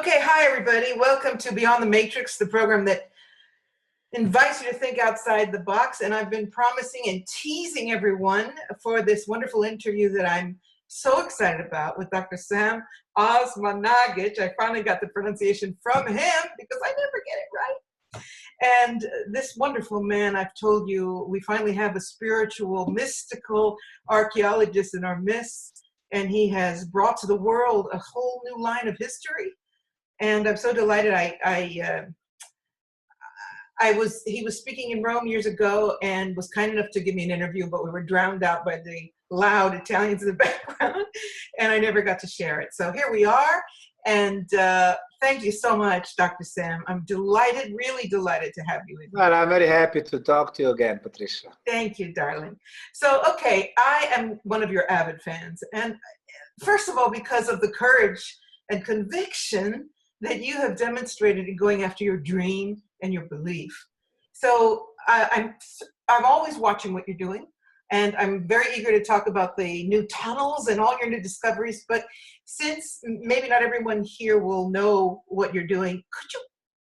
Okay, hi everybody. Welcome to Beyond the Matrix, the program that invites you to think outside the box. And I've been promising and teasing everyone for this wonderful interview that I'm so excited about with Dr. Sam Osmanagich. I finally got the pronunciation from him because I never get it right. And this wonderful man, I've told you, we finally have a spiritual, mystical archaeologist in our midst, and he has brought to the world a whole new line of history. And I'm so delighted. He was speaking in Rome years ago and was kind enough to give me an interview, but we were drowned out by the loud Italians in the background, and I never got to share it. So here we are, and thank you so much, Dr. Sam. I'm delighted, really delighted to have you in. Well, I'm very happy to talk to you again, Patricia. Thank you, darling. So, okay, I am one of your avid fans, and first of all, because of the courage and conviction that you have demonstrated in going after your dream and your belief. So I'm always watching what you're doing, and I'm very eager to talk about the new tunnels and all your new discoveries. But since maybe not everyone here will know what you're doing, could you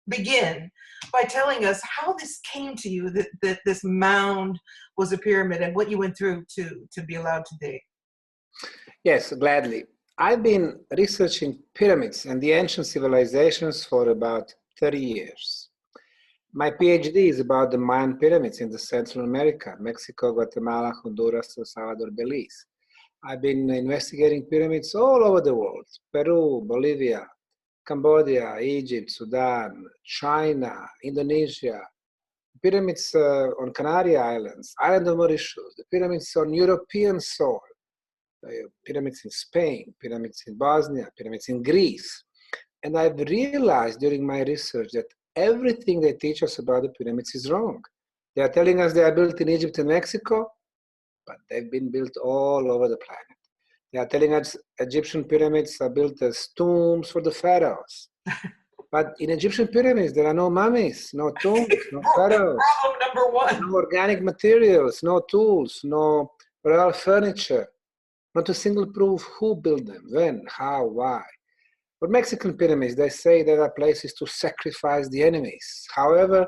begin by telling us how this came to you, that this mound was a pyramid, and what you went through to be allowed to dig? Yes, gladly. I've been researching pyramids and the ancient civilizations for about 30 years. My PhD is about the Mayan pyramids in the Central America, Mexico, Guatemala, Honduras, El Salvador, Belize. I've been investigating pyramids all over the world: Peru, Bolivia, Cambodia, Egypt, Sudan, China, Indonesia, pyramids on Canary Islands, island of Mauritius, the pyramids on European soil, pyramids in Spain, pyramids in Bosnia, pyramids in Greece. And I've realized during my research that everything they teach us about the pyramids is wrong. They are telling us they are built in Egypt and Mexico, but they've been built all over the planet. They are telling us Egyptian pyramids are built as tombs for the pharaohs. But in Egyptian pyramids, there are no mummies, no tombs, no pharaohs. Problem number one. No organic materials, no tools, no royal furniture. Not a single proof who built them, when, how, why. For Mexican pyramids, they say there are places to sacrifice the enemies. However,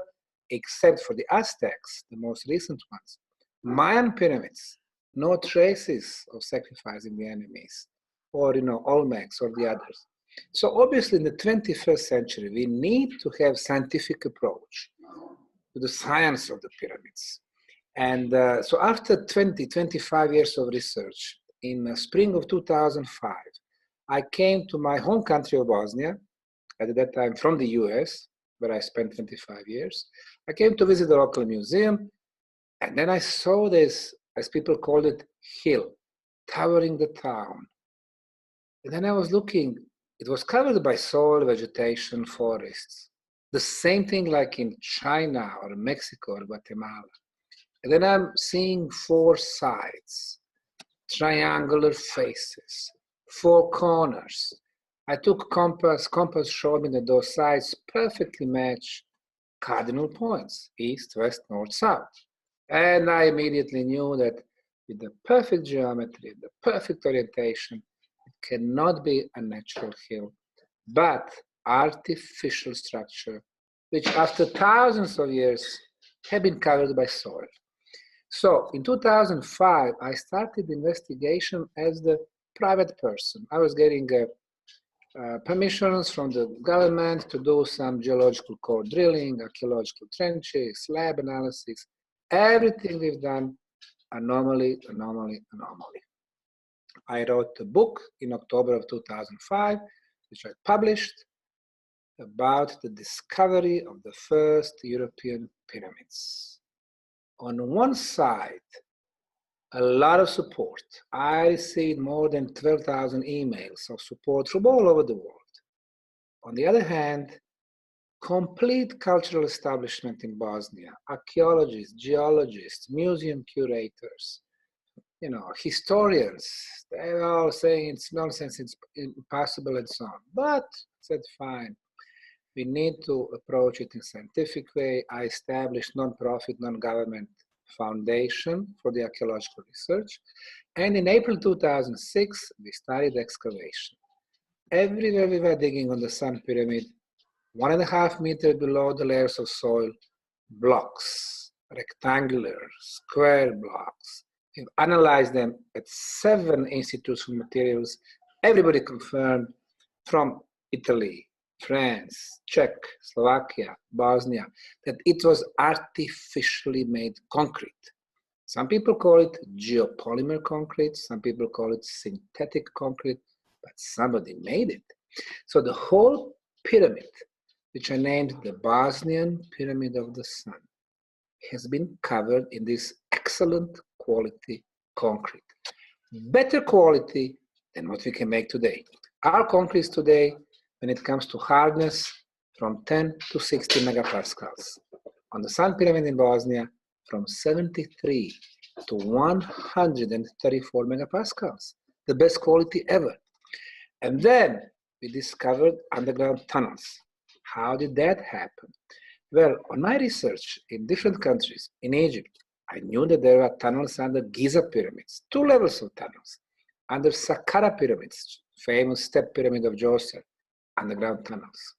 except for the Aztecs, the most recent ones, Mayan pyramids, no traces of sacrificing the enemies, or Olmecs or the others. So obviously in the 21st century, we need to have scientific approach to the science of the pyramids. And so after 25 years of research, in spring of 2005, I came to my home country of Bosnia, at that time from the US, where I spent 25 years. I came to visit the local museum, and then I saw this, as people called it, hill, towering the town. And then I was looking, it was covered by soil, vegetation, forests. The same thing like in China or Mexico or Guatemala. And then I'm seeing four sides, triangular faces, four corners. I took compass showed me that those sides perfectly match cardinal points, east, west, north, south. And I immediately knew that with the perfect geometry, the perfect orientation, it cannot be a natural hill, but artificial structure, which after thousands of years have been covered by soil. So in 2005, I started investigation as the private person. I was getting permissions from the government to do some geological core drilling, archaeological trenches, slab analysis. Everything we've done, anomaly. I wrote a book in October of 2005, which I published, about the discovery of the first European pyramids. On one side, a lot of support. I received more than 12,000 emails of support from all over the world. On the other hand, complete cultural establishment in Bosnia, archaeologists, geologists, museum curators, historians, they're all saying it's nonsense, it's impossible and so on. But I said, fine. We need to approach it in a scientific way. I established non-profit, non-government foundation for the archaeological research. And in April 2006, we started excavation. everywhere we were digging on the Sun Pyramid, 1.5 meters below the layers of soil, blocks, rectangular, square blocks. We've analyzed them at 7 institutes for materials. Everybody confirmed from Italy, France, Czech, Slovakia, Bosnia, that it was artificially made concrete. Some people call it geopolymer concrete, some people call it synthetic concrete, but somebody made it. So the whole pyramid, which I named the Bosnian Pyramid of the Sun, has been covered in this excellent quality concrete. Better quality than what we can make today. Our concrete today, when it comes to hardness, from 10 to 60 megapascals. On the Sun Pyramid in Bosnia, from 73 to 134 megapascals. The best quality ever. And then we discovered underground tunnels. How did that happen? Well, on my research in different countries, in Egypt, I knew that there were tunnels under Giza pyramids, 2 levels of tunnels. Under Saqqara pyramids, famous step pyramid of Djoser, underground tunnels.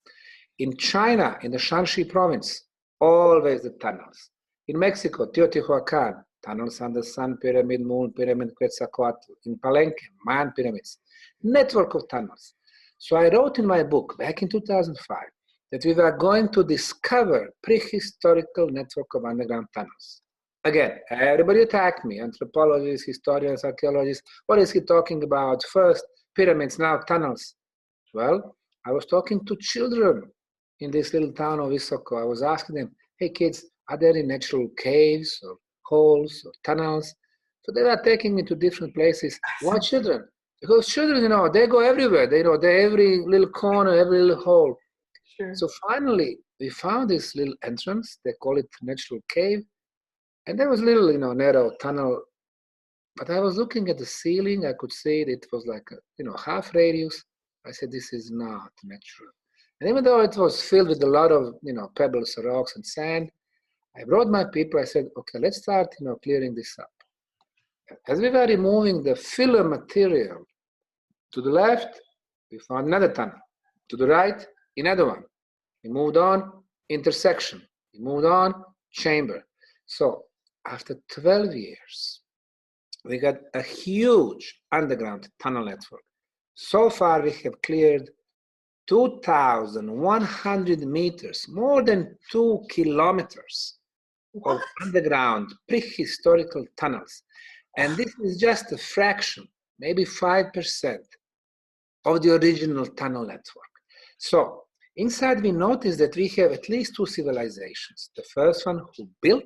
In China, in the Shanxi province, always the tunnels. In Mexico, Teotihuacan, tunnels under Sun Pyramid, Moon Pyramid, Quetzalcoatl. In Palenque, Mayan pyramids, network of tunnels. So I wrote in my book back in 2005 that we were going to discover prehistorical network of underground tunnels. Again, everybody attacked me, anthropologists, historians, archaeologists. What is he talking about? First pyramids, now tunnels. Well, I was talking to children in this little town of Isoko. I was asking them, hey kids, are there any natural caves or holes or tunnels? So they were taking me to different places. Why children? Because children, they go everywhere. They know every little corner, every little hole. Sure. So finally, we found this little entrance. They call it natural cave. And there was a little, narrow tunnel. But I was looking at the ceiling. I could see it was like a, half radius. I said, this is not natural. And even though it was filled with a lot of, pebbles, rocks, and sand, I brought my people. I said, okay, let's start, clearing this up. As we were removing the filler material, to the left, we found another tunnel. To the right, another one. We moved on, intersection. We moved on, chamber. So after 12 years, we got a huge underground tunnel network. So far, we have cleared 2,100 meters, more than 2 kilometers of underground prehistorical tunnels. And this is just a fraction, maybe 5% of the original tunnel network. So inside we noticed that we have at least 2 civilizations. The first one who built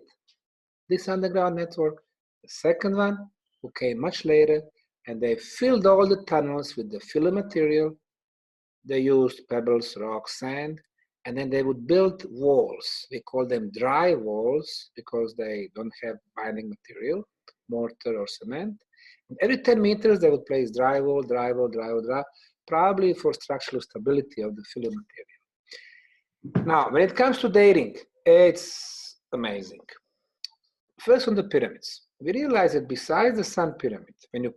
this underground network, the second one who came much later, and they filled all the tunnels with the filler material. They used pebbles, rocks, sand, and then they would build walls. We call them dry walls because they don't have binding material, mortar or cement. And every 10 meters, they would place drywall, probably for structural stability of the filler material. Now, when it comes to dating, it's amazing. First, on the pyramids, we realized that besides the Sun Pyramid, when you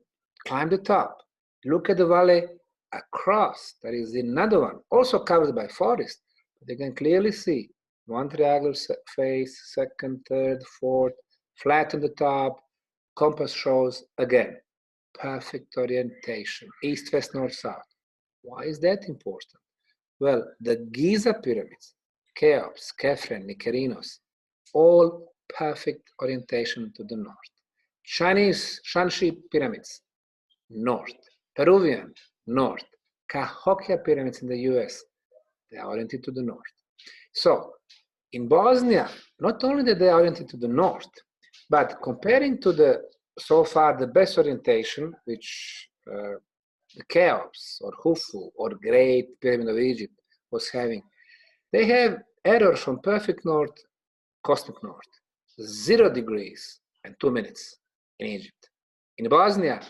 climb the top, look at the valley across, there is another one, also covered by forest. But you can clearly see one triangular face, second, third, fourth, flat on the top. Compass shows, again, perfect orientation, east, west, north, south. Why is that important? Well, the Giza pyramids, Cheops, Khafre, Nicarinos, all perfect orientation to the north. Chinese Shanxi pyramids, north. Peruvian, north. Cahokia pyramids in the US, they are oriented to the north. So, in Bosnia, not only that they are oriented to the north, but comparing to the, so far, the best orientation, which the Cheops or Khufu or Great Pyramid of Egypt was having, they have error from perfect north, cosmic north, 0 degrees and 2 minutes in Egypt. In Bosnia,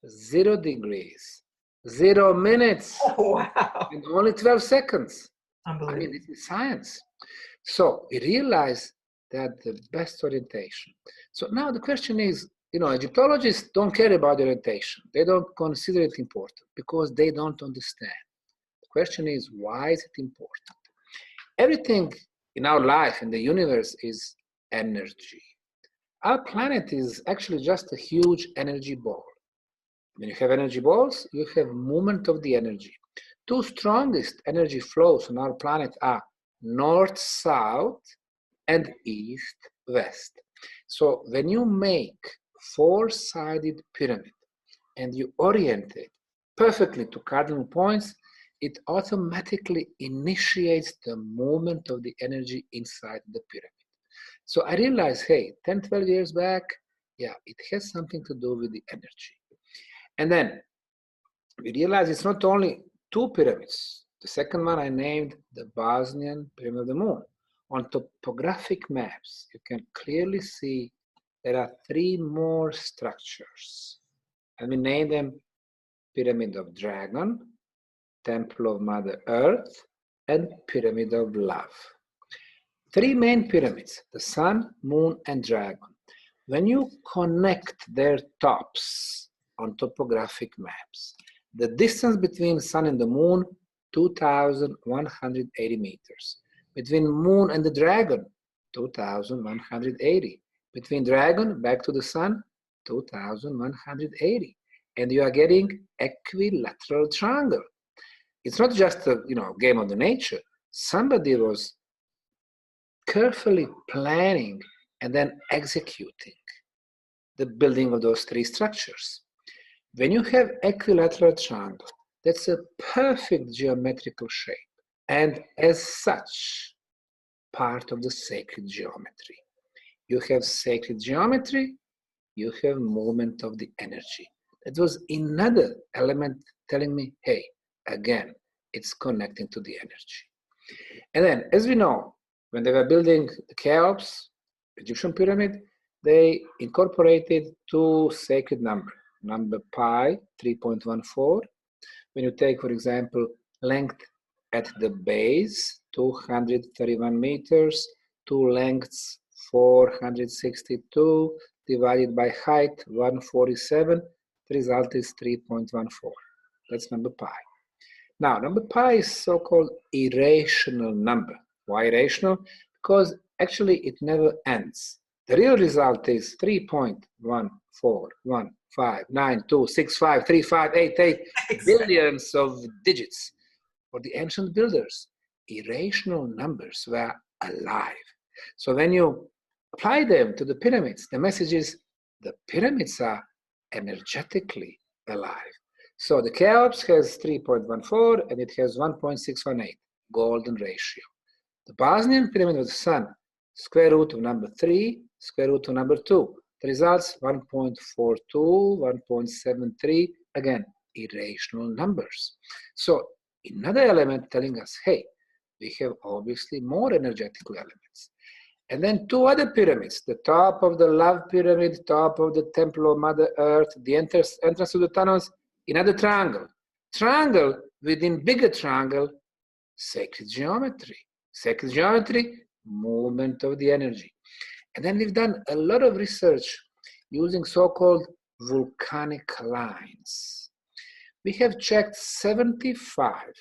0 degrees, 0 minutes, and only 12 seconds. I mean, this is science. So we realized that the best orientation. So now the question is, Egyptologists don't care about orientation. They don't consider it important because they don't understand. question is, why is it important? Everything in our life, in the universe, is energy. Our planet is actually just a huge energy ball. When you have energy balls, you have movement of the energy. Two strongest energy flows on our planet are north-south and east-west. So when you make four-sided pyramid and you orient it perfectly to cardinal points, it automatically initiates the movement of the energy inside the pyramid. So I realized, hey, 10, 12 years back, yeah, it has something to do with the energy. And then we realized it's not only two pyramids. The second one I named the Bosnian Pyramid of the Moon. On topographic maps, you can clearly see there are three more structures. And we named them Pyramid of Dragon, Temple of Mother Earth, and Pyramid of Love. Three main pyramids, the Sun, Moon, and Dragon. When you connect their tops on topographic maps, the distance between Sun and the Moon, 2,180 meters. Between Moon and the Dragon, 2,180. Between Dragon back to the Sun, 2,180. And you are getting equilateral triangle. It's not just a game of the nature. Somebody was carefully planning and then executing the building of those three structures. When you have equilateral triangle, that's a perfect geometrical shape, and as such, part of the sacred geometry. You have sacred geometry, you have movement of the energy. That was another element telling me, hey, again, it's connecting to the energy. And then, as we know, when they were building the Cheops, Egyptian pyramid, they incorporated two sacred numbers. Number pi, 3.14. When you take, for example, length at the base, 231 meters, two lengths, 462, divided by height, 147, the result is 3.14. That's number pi. Now, number pi is so-called irrational number. Why irrational? Because actually it never ends. The real result is 3.1415926535888 billions of digits. For the ancient builders, irrational numbers were alive. So when you apply them to the pyramids, the message is the pyramids are energetically alive. So the Cheops has 3.14 and it has 1.618, golden ratio. The Bosnian Pyramid of the Sun, square root of number 3, square root of number 2. The results 1.42, 1.73, again, irrational numbers. So another element telling us, hey, we have obviously more energetical elements. And then two other pyramids, the top of the Love Pyramid, top of the Temple of Mother Earth, the entrance to the tunnels, another triangle. Triangle within bigger triangle, sacred geometry. Sacred geometry, movement of the energy. And then we've done a lot of research using so-called volcanic lines. We have checked 75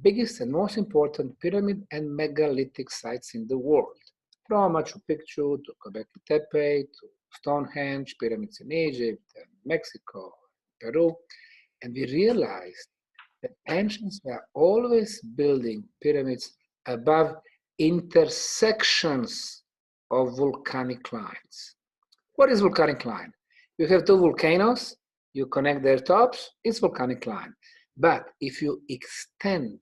biggest and most important pyramid and megalithic sites in the world, from Machu Picchu to Göbekli Tepe to Stonehenge, pyramids in Egypt, and Mexico, Peru. And we realized that ancients were always building pyramids above intersections of volcanic lines. What is volcanic line? You have two volcanoes, you connect their tops, it's volcanic line. But if you extend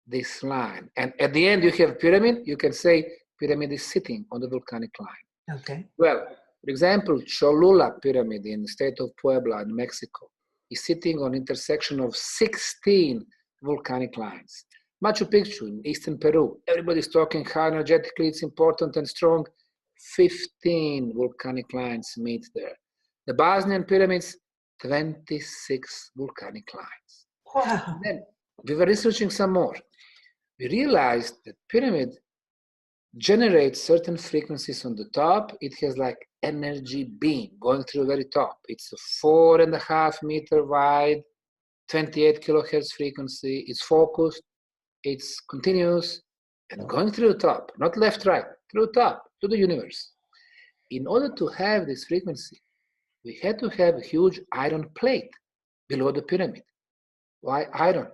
this line, and at the end you have pyramid, you can say pyramid is sitting on the volcanic line. Okay. Well, for example, Cholula Pyramid in the state of Puebla in Mexico is sitting on intersection of 16 volcanic lines. Machu Picchu in eastern Peru, everybody's talking how energetically it's important and strong. 15 volcanic lines meet there. The Bosnian pyramids, 26 volcanic lines. Wow. Then we were researching some more. We realized that pyramid generates certain frequencies on the top. It has like energy beam going through the very top. It's a 4.5 meter wide 28 kilohertz frequency. It's focused, it's continuous, and going through the top, not left, right, through the top, to the universe. In order to have this frequency, we had to have a huge iron plate below the pyramid. Why iron?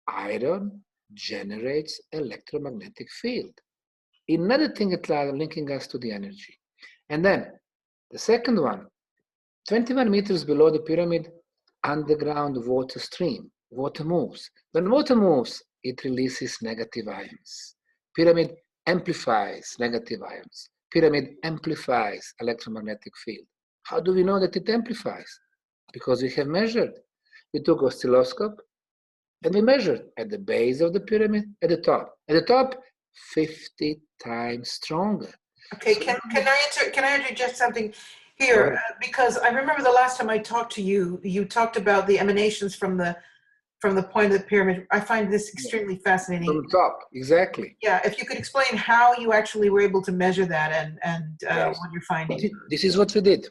Iron generates electromagnetic field. Another thing that linking us to the energy. And then the second one, 21 meters below the pyramid, underground water stream. Water moves. When water moves, it releases negative ions. Pyramid amplifies negative ions. Pyramid amplifies electromagnetic field. How do we know that it amplifies? Because we have measured. We took oscilloscope and we measured at the base of the pyramid, at the top. At the top, 50 times stronger. Okay, so can I interject something here? Because I remember the last time I talked to you, you talked about the emanations from the point of the pyramid. I find this extremely fascinating. From the top, exactly. Yeah, if you could explain how you actually were able to measure that and yes. what you're finding. This is what we did.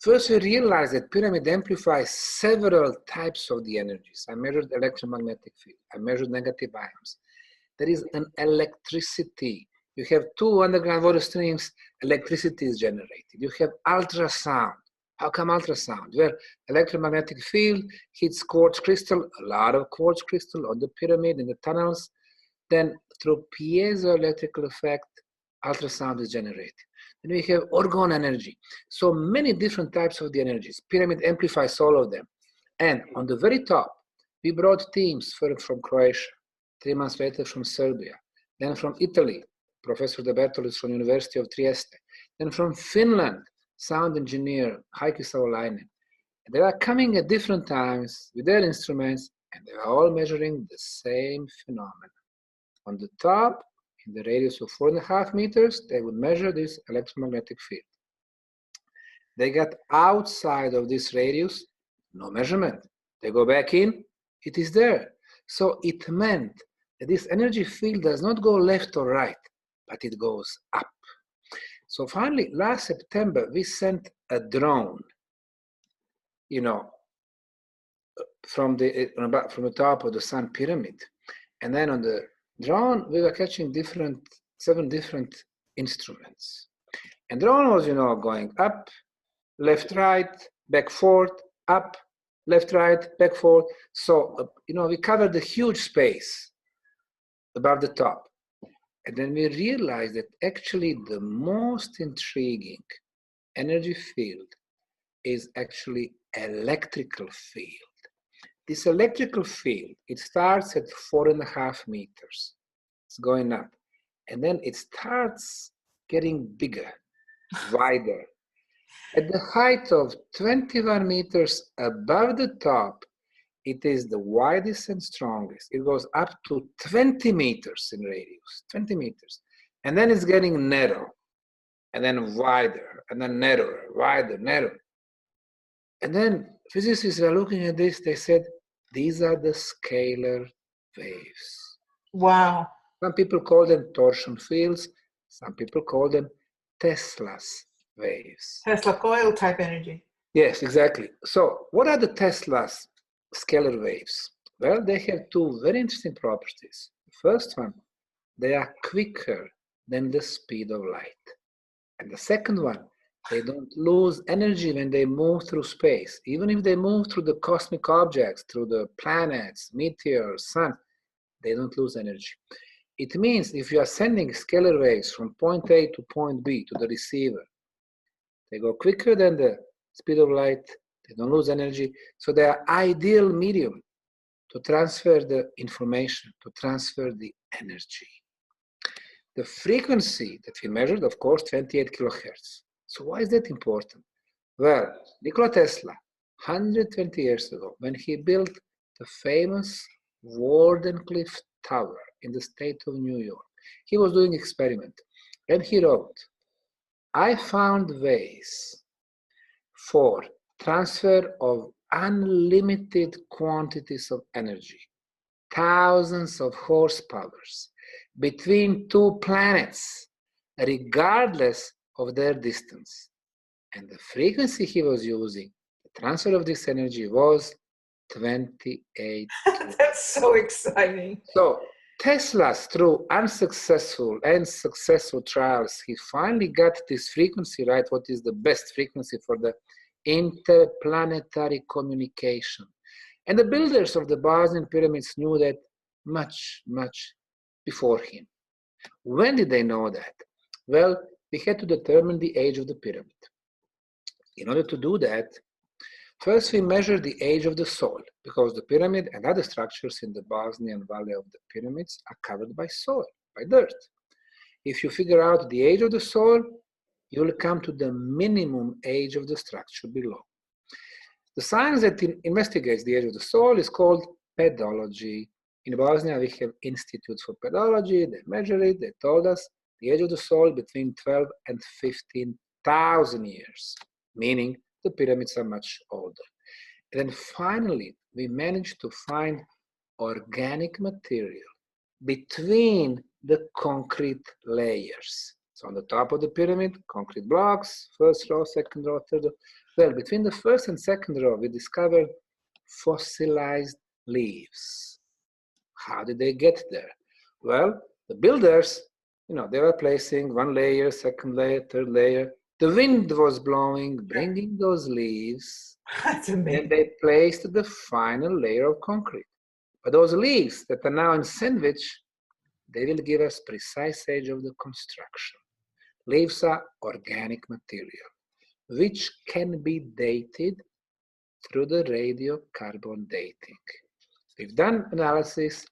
First, we realized that pyramid amplifies several types of the energies. I measured electromagnetic field. I measured negative ions. There is an electricity. You have two underground water streams, electricity is generated. You have ultrasound. How come ultrasound? Where electromagnetic field hits quartz crystal, a lot of quartz crystal on the pyramid in the tunnels. Then through piezoelectrical effect, ultrasound is generated. Then we have orgone energy. So many different types of the energies. Pyramid amplifies all of them. And on the very top, we brought teams from Croatia, 3 months later from Serbia, then from Italy, Professor De Bertolis from University of Trieste, then from Finland, sound engineer Heikki Savolainen. They are coming at different times with their instruments, and they are all measuring the same phenomenon. On the top, in the radius of 4.5 meters, they would measure this electromagnetic field. They got outside of this radius, no measurement. They go back in, it is there. So it meant that this energy field does not go left or right, but it goes up. So finally, last September, we sent a drone, from the top of the Sun Pyramid. And then on the drone, we were catching 7 different instruments. And drone was, going up, left, right, back, forth, up, left, right, back, forth. So, we covered a huge space above the top. And then we realized that actually the most intriguing energy field is actually electrical field. This electrical field, it starts at 4.5 meters. It's going up. And then it starts getting bigger, wider. At the height of 21 meters above the top, it is the widest and strongest. It goes up to 20 meters in radius, 20 meters. And then it's getting narrow, and then wider, and then narrower, wider, narrow. And then physicists are looking at this, they said, these are the scalar waves. Wow. Some people call them torsion fields. Some people call them Tesla's waves. Tesla coil type energy. Yes, exactly. So what are the Tesla's scalar waves? Well, they have 2 very interesting properties. The first one, they are quicker than the speed of light. And the second one, they don't lose energy when they move through space. Even if they move through the cosmic objects, through the planets, meteors, sun, they don't lose energy. It means if you are sending scalar waves from point A to point B to the receiver, they go quicker than the speed of light, they don't lose energy, so they are ideal medium to transfer the information, to transfer the energy. The frequency that we measured, of course, 28 kilohertz. So why is that important? Well, Nikola Tesla, 120 years ago, when he built the famous Wardenclyffe Tower in the state of New York, he was doing experiment. And he wrote, I found ways for transfer of unlimited quantities of energy, thousands of horsepowers, between 2 planets, regardless of their distance. And the frequency he was using, the transfer of this energy was 28. That's so exciting. So Tesla's through unsuccessful and successful trials, he finally got this frequency right, what is the best frequency for the interplanetary communication. And the builders of the Bosnian pyramids knew that much, much before him. When did they know that? Well, we had to determine the age of the pyramid. In order to do that, first we measured the age of the soil, because the pyramid and other structures in the Bosnian Valley of the Pyramids are covered by soil, by dirt. If you figure out the age of the soil, you will come to the minimum age of the structure below. The science that investigates the age of the soil is called pedology. In Bosnia, we have institutes for pedology. They measure it. They told us the age of the soil between 12 and 15,000 years, meaning the pyramids are much older. And then finally, we managed to find organic material between the concrete layers. So on the top of the pyramid, concrete blocks, first row, second row, third row. Well, between the first and second row, we discovered fossilized leaves. How did they get there? Well, the builders, they were placing one layer, second layer, third layer. The wind was blowing, bringing those leaves. That's amazing. And they placed the final layer of concrete. But those leaves that are now in sandwich, they will give us precise age of the construction. Leaves are organic material, which can be dated through the radiocarbon dating. We've done analysis,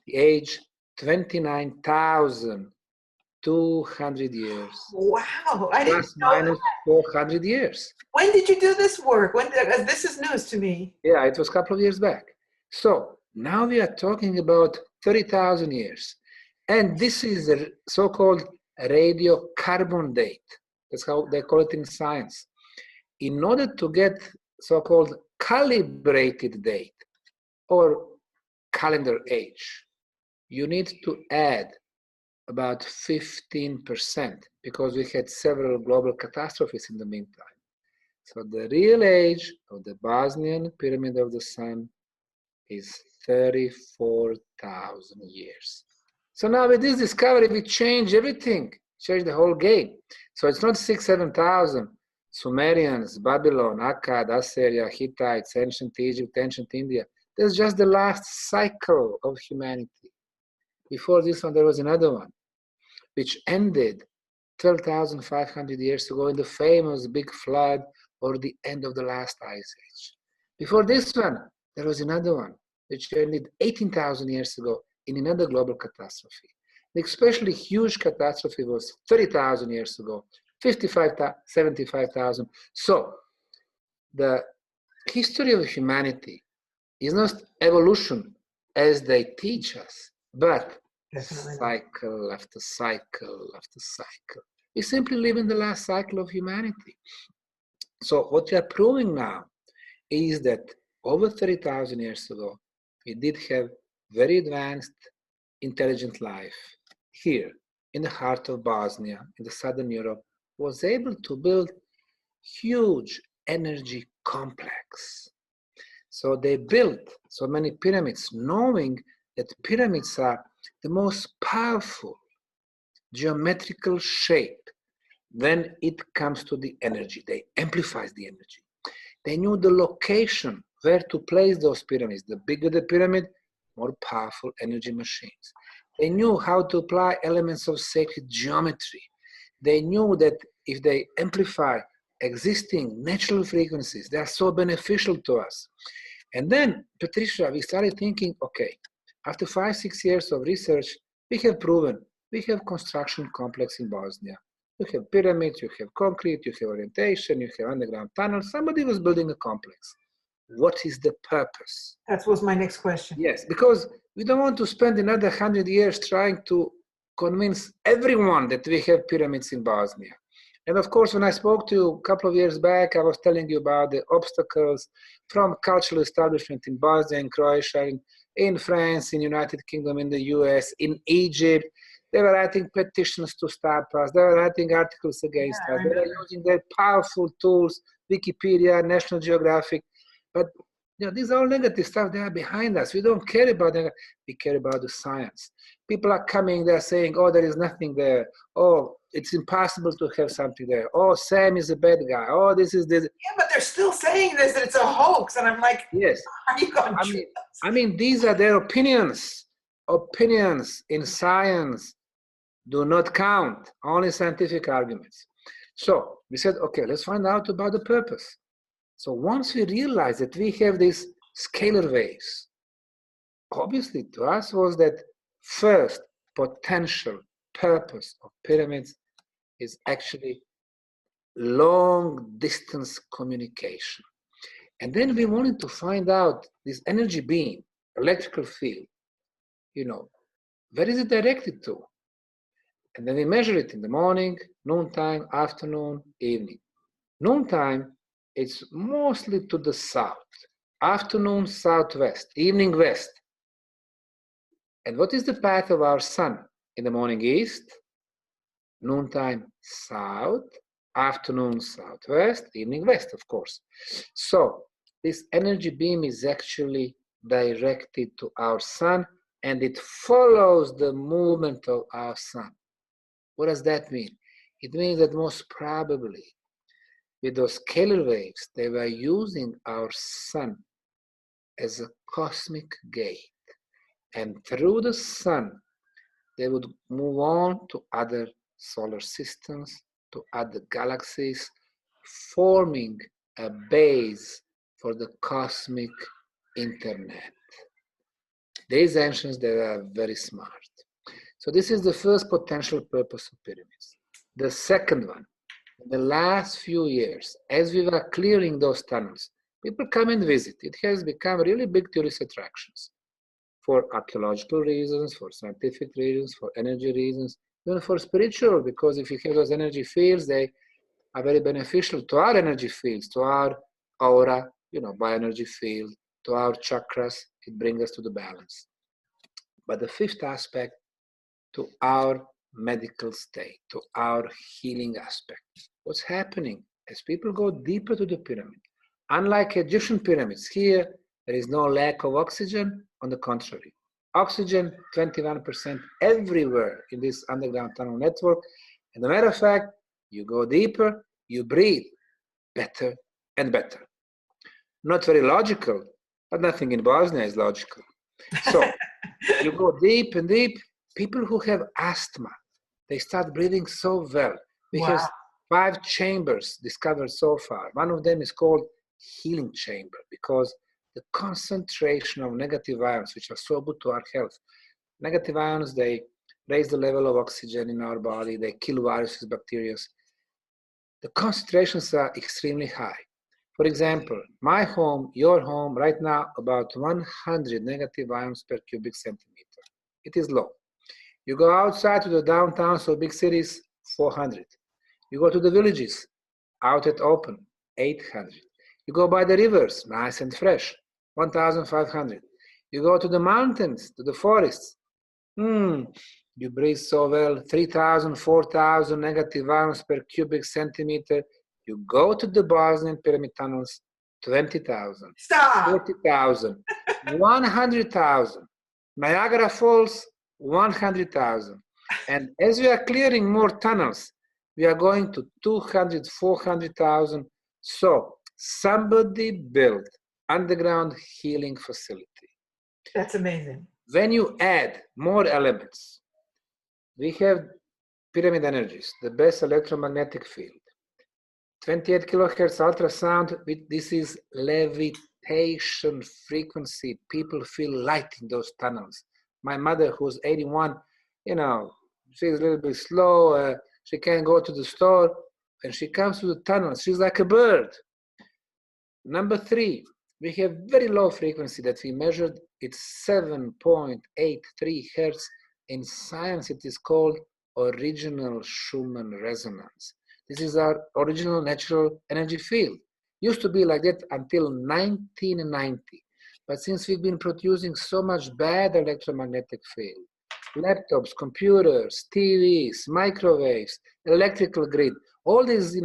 the age 29,200 years. Wow, I didn't Plus know minus 400 years. When did you do this work? This is news to me. Yeah, it was a couple of years back. So now we are talking about 30,000 years. And this is a so-called radiocarbon date. That's how they call it in science. In order to get so-called calibrated date or calendar age, you need to add about 15% because we had several global catastrophes in the meantime. So the real age of the Bosnian Pyramid of the Sun is 34,000 years. So now with this discovery, we change everything, change the whole game. So it's not 6,000, 7,000 Sumerians, Babylon, Akkad, Assyria, Hittites, ancient Egypt, ancient India. That's just the last cycle of humanity. Before this one, there was another one, which ended 12,500 years ago in the famous big flood or the end of the last ice age. Before this one, there was another one, which ended 18,000 years ago in another global catastrophe. The especially huge catastrophe was 30,000 years ago, 55,000, 75,000. So the history of humanity is not evolution as they teach us, but cycle after cycle after cycle. We simply live in the last cycle of humanity. So what we are proving now is that over 30,000 years ago, we did have very advanced, intelligent life here in the heart of Bosnia, in the southern Europe, was able to build huge energy complex. So they built so many pyramids, knowing that pyramids are the most powerful geometrical shape when it comes to the energy. They amplify the energy. They knew the location where to place those pyramids. The bigger the pyramid, more powerful energy machines. They knew how to apply elements of sacred geometry. They knew that if they amplify existing natural frequencies, they are so beneficial to us. And then, Patricia, we started thinking, okay, after 5-6 years of research, we have proven we have construction complex in Bosnia. You have pyramids, you have concrete, you have orientation, you have underground tunnels. Somebody was building a complex. What is the purpose? That was my next question. Yes, because we don't want to spend another 100 years trying to convince everyone that we have pyramids in Bosnia. And of course, when I spoke to you a couple of years back, I was telling you about the obstacles from cultural establishment in Bosnia, in Croatia, in France, in United Kingdom, in the US, in Egypt. They were writing petitions to stop us. They were writing articles against us. They were using their powerful tools, Wikipedia, National Geographic. But these are all negative stuff. They are behind us. We don't care about them. We care about the science. People are coming, they're saying, oh, there is nothing there. Oh, it's impossible to have something there. Oh, Sam is a bad guy. Oh, this is this. Yeah, but they're still saying this, that it's a hoax. And I'm like, Yes. are you going I to mean, these are their opinions. Opinions in science do not count, only scientific arguments. So we said, okay, let's find out about the purpose. So once we realized that we have these scalar waves, obviously to us was that first potential purpose of pyramids is actually long distance communication. And then we wanted to find out this energy beam, electrical field, where is it directed to? And then we measure it in the morning, noontime, afternoon, evening. Noontime, it's mostly to the south. Afternoon, southwest. Evening, west. And what is the path of our sun? In the morning, east. Noontime, south. Afternoon, southwest. Evening, west, of course. So this energy beam is actually directed to our sun, and it follows the movement of our sun. What does that mean? It means that most probably with those scalar waves, they were using our sun as a cosmic gate. And through the sun, they would move on to other solar systems, to other galaxies, forming a base for the cosmic internet. These ancients, they were very smart. So this is the first potential purpose of pyramids. The second one, in the last few years, as we were clearing those tunnels, people come and visit. It has become really big tourist attractions for archaeological reasons, for scientific reasons, for energy reasons, even for spiritual, because if you have those energy fields, they are very beneficial to our energy fields, to our aura, bioenergy field, to our chakras. It brings us to the balance. But the fifth aspect, to our medical state, to our healing aspect. What's happening as people go deeper to the pyramid? Unlike Egyptian pyramids, here there is no lack of oxygen. On the contrary, oxygen 21% everywhere in this underground tunnel network. And as a matter of fact, you go deeper, you breathe better and better. Not very logical, but nothing in Bosnia is logical. So you go deep and deep. People who have asthma, they start breathing so well. We have 5 chambers discovered so far. One of them is called healing chamber because the concentration of negative ions, which are so good to our health. Negative ions, they raise the level of oxygen in our body. They kill viruses, bacteria. The concentrations are extremely high. For example, my home, your home, right now, about 100 negative ions per cubic centimeter. It is low. You go outside to the downtowns of big cities, 400. You go to the villages, out at open, 800. You go by the rivers, nice and fresh, 1,500. You go to the mountains, to the forests. You breathe so well, 3,000, 4,000 negative ions per cubic centimeter. You go to the Bosnian Pyramid tunnels, 20,000, 40,000, 100,000. Niagara Falls, 100,000. And as we are clearing more tunnels, we are going to 200, 400,000. So somebody built underground healing facility. That's amazing. When you add more elements, we have pyramid energies, the best electromagnetic field. 28 kilohertz ultrasound, this is levitation frequency. People feel light in those tunnels. My mother, who's 81, she's a little bit slow. She can't go to the store. When she comes to the tunnel, she's like a bird. Number 3, we have very low frequency that we measured. It's 7.83 hertz. In science, it is called original Schumann resonance. This is our original natural energy field. Used to be like that until 1990. But since we've been producing so much bad electromagnetic field, laptops, computers, TVs, microwaves, electrical grid, all these,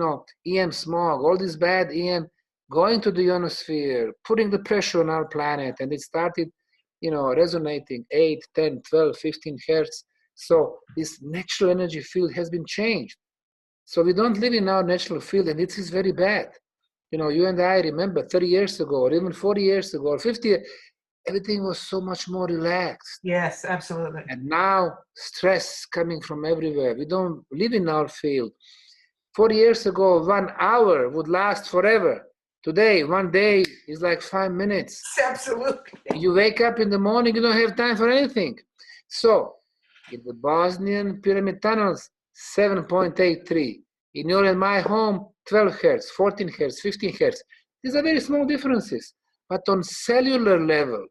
EM smog, all this bad EM going to the ionosphere, putting the pressure on our planet, and it started, resonating 8, 10, 12, 15 hertz. So this natural energy field has been changed. So we don't live in our natural field, and it is very bad. You and I remember 30 years ago, or even 40 years ago, or 50 years, everything was so much more relaxed. Yes, absolutely. And now stress coming from everywhere. We don't live in our field. 40 years ago, 1 hour would last forever. Today, 1 day is like 5 minutes. Absolutely. You wake up in the morning, you don't have time for anything. So, in the Bosnian Pyramid tunnels, 7.83. In your and my home, 12 hertz, 14 hertz, 15 hertz. These are very small differences. But on cellular level,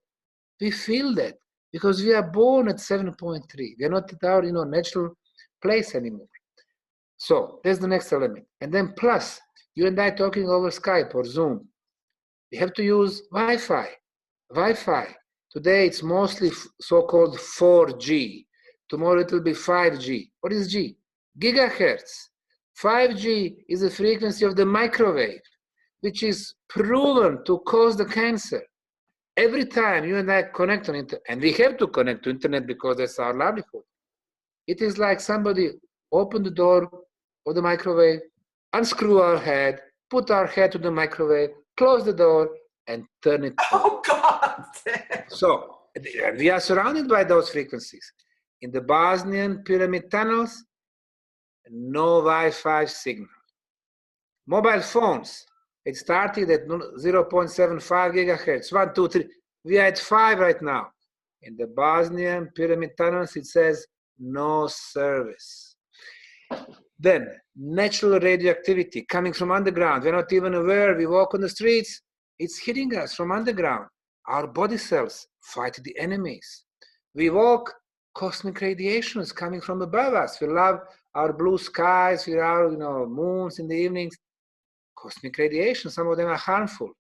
we feel that because we are born at 7.3. We are not at our natural place anymore. So that's the next element. And then plus, you and I talking over Skype or Zoom. We have to use Wi-Fi. Wi-Fi. Today it's mostly so-called 4G. Tomorrow it will be 5G. What is G? Gigahertz. 5G is the frequency of the microwave, which is proven to cause the cancer. Every time you and I connect on internet, and we have to connect to internet because that's our livelihood, it is like somebody open the door of the microwave, unscrew our head, put our head to the microwave, close the door, and turn it on. Oh, God. So we are surrounded by those frequencies. In the Bosnian Pyramid tunnels, no Wi-Fi signal. Mobile phones, it started at 0.75 gigahertz, 1, 2, 3. We are at 5 right now. In the Bosnian Pyramid tunnels, it says no service. Then, natural radioactivity coming from underground. We're not even aware. We walk on the streets. It's hitting us from underground. Our body cells fight the enemies. We walk, cosmic radiation is coming from above us. We love our blue skies, we our moons in the evenings. Cosmic radiation, some of them are harmful.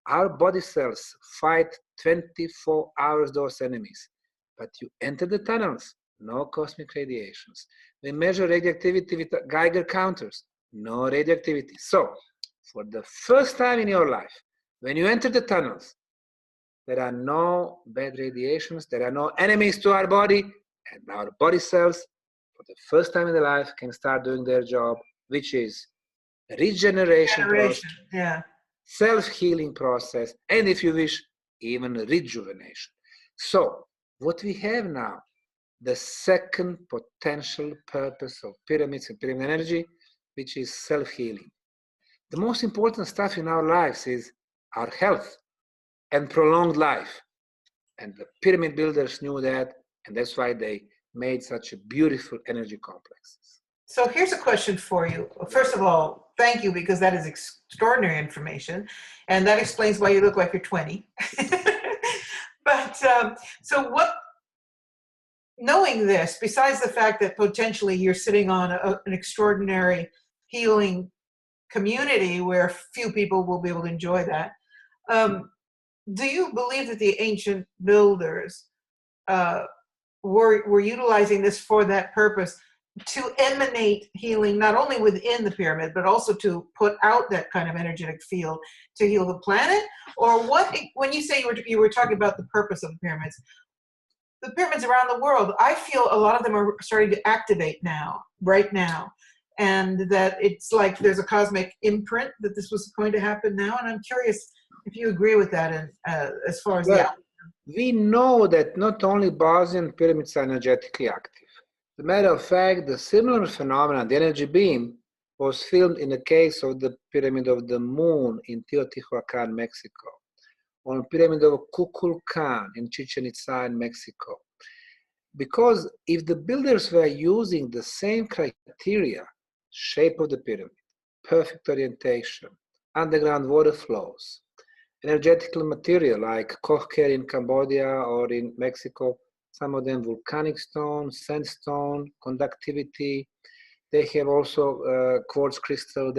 Our body cells fight 24 hours those enemies. But you enter the tunnels, no cosmic radiations. We measure radioactivity with Geiger counters, no radioactivity. So, for the first time in your life, when you enter the tunnels, there are no bad radiations, there are no enemies to our body, and our body cells, for the first time in their life, can start doing their job, which is regeneration process, self-healing process, and if you wish, even rejuvenation. So, what we have now, the second potential purpose of pyramids and pyramid energy, which is self-healing. The most important stuff in our lives is our health and prolonged life. And the pyramid builders knew that, and that's why they made such a beautiful energy complexes. So here's a question for you. First of all, thank you, because that is extraordinary information, and that explains why you look like you're 20. But so what, knowing this, besides the fact that potentially you're sitting on an extraordinary healing community where few people will be able to enjoy that, do you believe that the ancient builders were utilizing this for that purpose, to emanate healing not only within the pyramid, but also to put out that kind of energetic field to heal the planet? Or what, when you say you were talking about the purpose of the pyramids around the world, I feel a lot of them are starting to activate now, right now. And that it's like there's a cosmic imprint that this was going to happen now. And I'm curious if you agree with that, and as far as we know that not only Bosnian pyramids are energetically active. As a matter of fact, the similar phenomenon, the energy beam, was filmed in the case of the Pyramid of the Moon in Teotihuacan, Mexico, on the Pyramid of Kukulkan in Chichen Itza in Mexico. Because if the builders were using the same criteria, shape of the pyramid, perfect orientation, underground water flows, energetical material like kochker in Cambodia or in Mexico, some of them volcanic stone, sandstone, conductivity. They have also quartz crystal.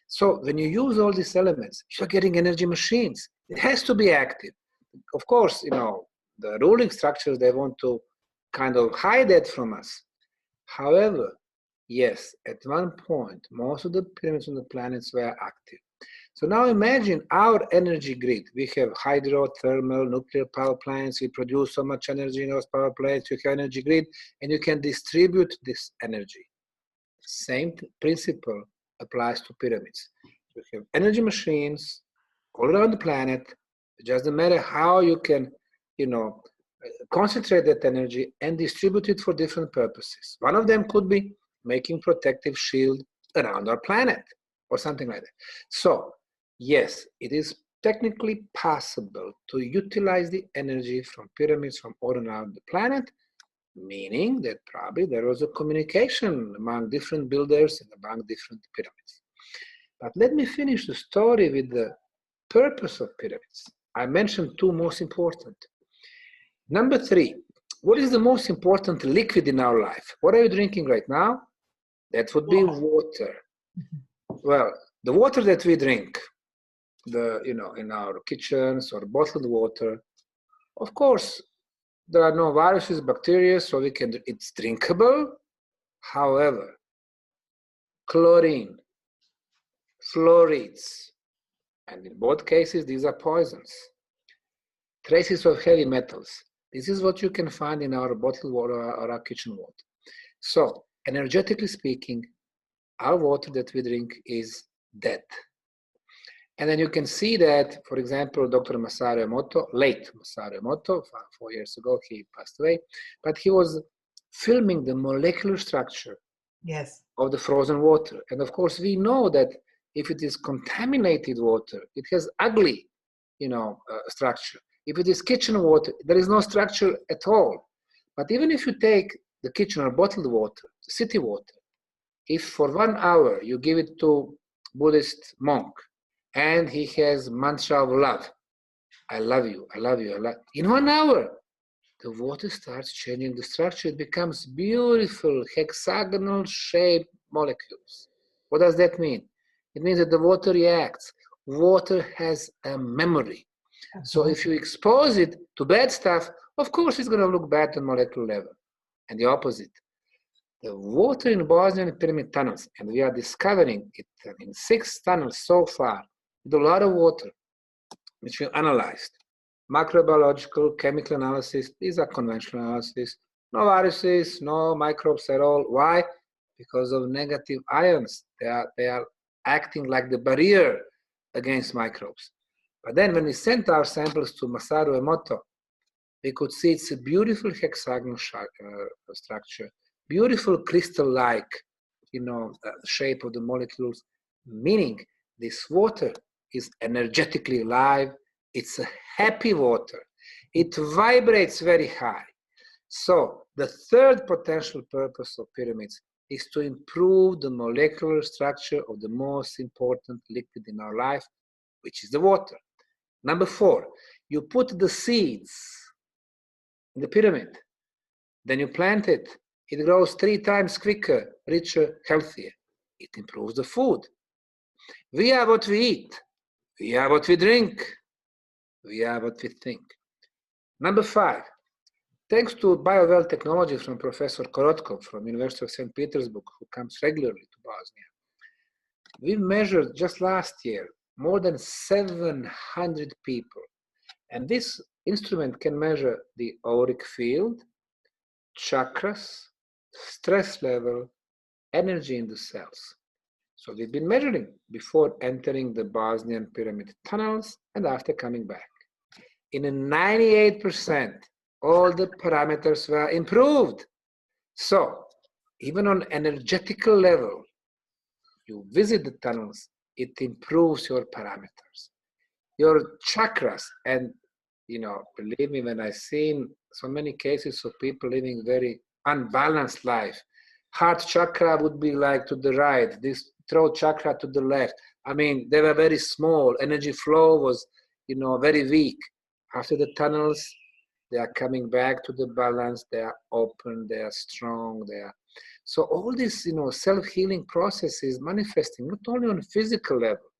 So when you use all these elements, you're getting energy machines. It has to be active. Of course, the ruling structures, they want to kind of hide that from us. However, yes, at one point, most of the pyramids on the planets were active. So now imagine our energy grid. We have hydro, thermal, nuclear power plants. We produce so much energy in those power plants. You have energy grid, and you can distribute this energy. Same principle applies to pyramids. You have energy machines all around the planet. It doesn't matter how you can, concentrate that energy and distribute it for different purposes. One of them could be making protective shield around our planet or something like that. So yes, it is technically possible to utilize the energy from pyramids from all around the planet, meaning that probably there was a communication among different builders and among different pyramids. But let me finish the story with the purpose of pyramids. I mentioned two most important. Number three, what is the most important liquid in our life? What are you drinking right now? That would be water. Well, the water that we drink, in our kitchens or bottled water, of course, there are no viruses, bacteria, so it's drinkable. However, chlorine, fluorides, and in both cases, these are poisons. Traces of heavy metals. This is what you can find in our bottled water or our kitchen water. So, energetically speaking, our water that we drink is dead. And then you can see that, for example, Dr. Masaru Emoto, late Masaru Emoto, 4 years ago, he passed away, but he was filming the molecular structure of the frozen water. And of course, we know that if it is contaminated water, it has ugly, structure. If it is kitchen water, there is no structure at all. But even if you take the kitchen or bottled water, city water, if for 1 hour you give it to Buddhist monk and he has mantra of love, I love you, I love you, I love you. In 1 hour, the water starts changing the structure. It becomes beautiful hexagonal shaped molecules. What does that mean? It means that the water reacts. Water has a memory. So if you expose it to bad stuff, of course it's going to look bad on molecular level. And the opposite. The water in Bosnian Pyramid tunnels, and we are discovering it in 6 tunnels so far, with a lot of water, which we analyzed. Macrobiological, chemical analysis, these are conventional analysis. No viruses, no microbes at all. Why? Because of negative ions. They are acting like the barrier against microbes. But then when we sent our samples to Masaru Emoto, we could see it's a beautiful hexagonal structure, beautiful crystal-like, shape of the molecules, meaning this water is energetically alive. It's a happy water. It vibrates very high. So the third potential purpose of pyramids is to improve the molecular structure of the most important liquid in our life, which is the water. Number 4, you put the seeds in the pyramid, then you plant it. It grows 3 times quicker, richer, healthier. It improves the food. We are what we eat. We are what we drink. We are what we think. Number 5, thanks to BioWell technology from Professor Korotkov from University of St. Petersburg, who comes regularly to Bosnia, we measured just last year more than 700 people. And this instrument can measure the auric field, chakras, stress level, energy in the cells. So we've been measuring before entering the Bosnian Pyramid tunnels and after coming back. In a 98%, all the parameters were improved. So even on energetical level, you visit the tunnels, it improves your parameters. Your chakras, and believe me, when I've seen so many cases of people living very unbalanced life, heart chakra would be like to the right, this throat chakra to the left. I mean, they were very small. Energy flow was, very weak. After the tunnels, they are coming back to the balance. They are open. They are strong. So all this, self-healing process is manifesting not only on a physical level,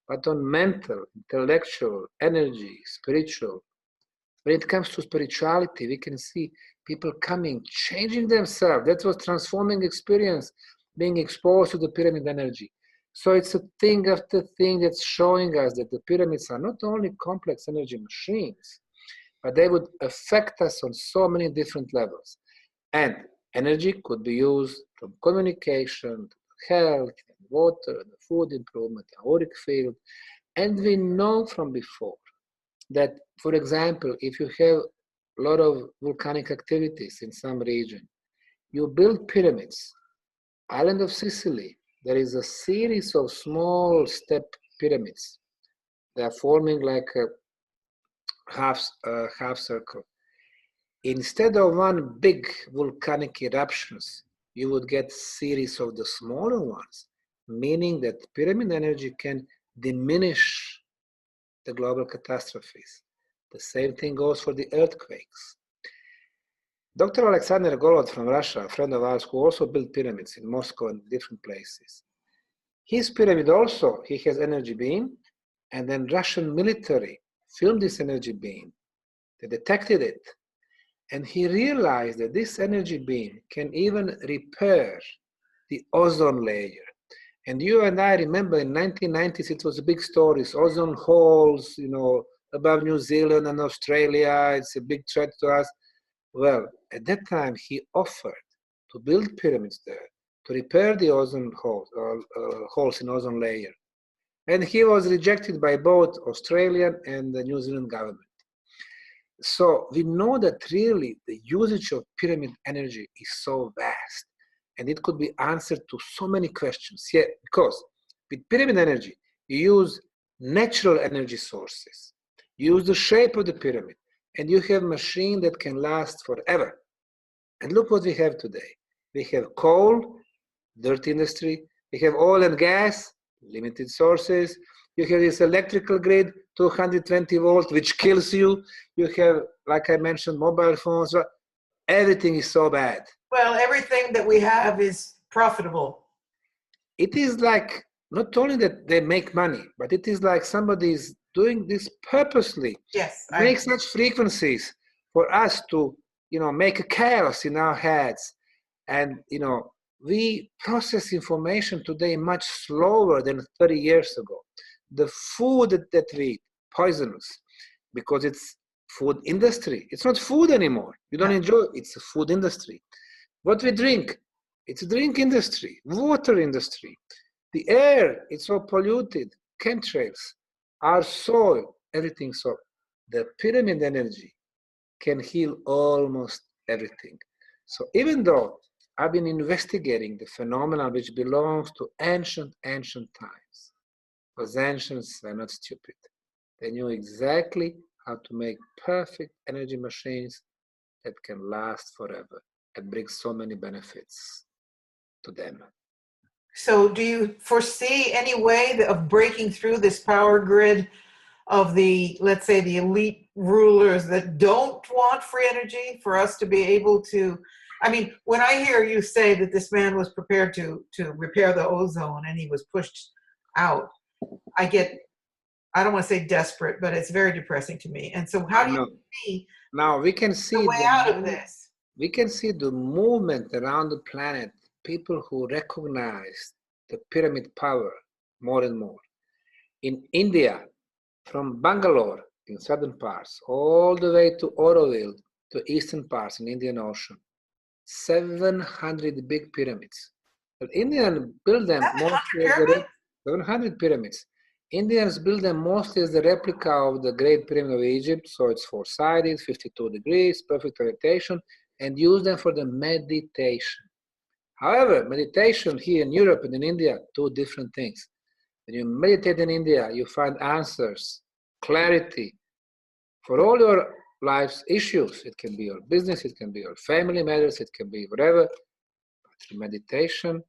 but on mental, intellectual, energy, spiritual. When it comes to spirituality, we can see people coming, changing themselves. That was transforming experience, being exposed to the pyramid energy. So it's a thing after thing that's showing us that the pyramids are not only complex energy machines, but they would affect us on so many different levels. And energy could be used from communication, to health, water, the food improvement, the auric field. And we know from before that, for example, if you have a lot of volcanic activities in some region, you build pyramids. Island of Sicily, there is a series of small step pyramids. They are forming like a half circle. Instead of one big volcanic eruptions, you would get series of the smaller ones, meaning that pyramid energy can diminish the global catastrophes. The same thing goes for the earthquakes. Dr. Alexander Golod from Russia, a friend of ours who also built pyramids in Moscow and different places. His pyramid also, he has energy beam, and then Russian military filmed this energy beam. They detected it, and he realized that this energy beam can even repair the ozone layer. And you and I remember in 1990s, it was a big story, ozone holes, above New Zealand and Australia, it's a big threat to us. Well, at that time, he offered to build pyramids there to repair the ozone holes in ozone layer. And he was rejected by both Australian and the New Zealand government. So we know that really the usage of pyramid energy is so vast, and it could be answered to so many questions. Yeah, because with pyramid energy, you use natural energy sources, you use the shape of the pyramid, and you have a machine that can last forever. And look what we have today. We have coal, dirt industry. We have oil and gas, limited sources. You have this electrical grid, 220 volt, which kills you. You have, like I mentioned, mobile phones. Everything is so bad. Well, everything that we have is profitable. It is like not only that they make money, but it is like somebody is doing this purposely. Yes. Make such frequencies for us to, make a chaos in our heads. And, we process information today much slower than 30 years ago. The food that we eat, poisonous, because it's food industry. It's not food anymore. You don't enjoy it. It's a food industry. What we drink, it's a drink industry, water industry. The air, it's so polluted, chemtrails, our soil, everything. So the pyramid energy can heal almost everything. So even though I've been investigating the phenomenon which belongs to ancient times, because ancients were not stupid. They knew exactly how to make perfect energy machines that can last forever and bring so many benefits to them. So do you foresee any way of breaking through this power grid of the, let's say, the elite rulers that don't want free energy, for us to be able to, I mean, when I hear you say that this man was prepared to repair the ozone and he was pushed out, I don't want to say desperate, but it's very depressing to me. And so how do you see now we can see the way out of this? We can see the movement around the planet, people who recognize the pyramid power more and more. In India, from Bangalore in southern parts, all the way to Auroville, to eastern parts in Indian Ocean, 700 big pyramids. But Indians build them mostly as 700 pyramids. Indians build them mostly as the replica of the Great Pyramid of Egypt, so it's four-sided, 52 degrees, perfect orientation, and use them for the meditation. However, meditation here in Europe and in India, two different things. When you meditate in India, you find answers, clarity for all your life's issues. It can be your business, it can be your family matters, it can be whatever. But through meditation,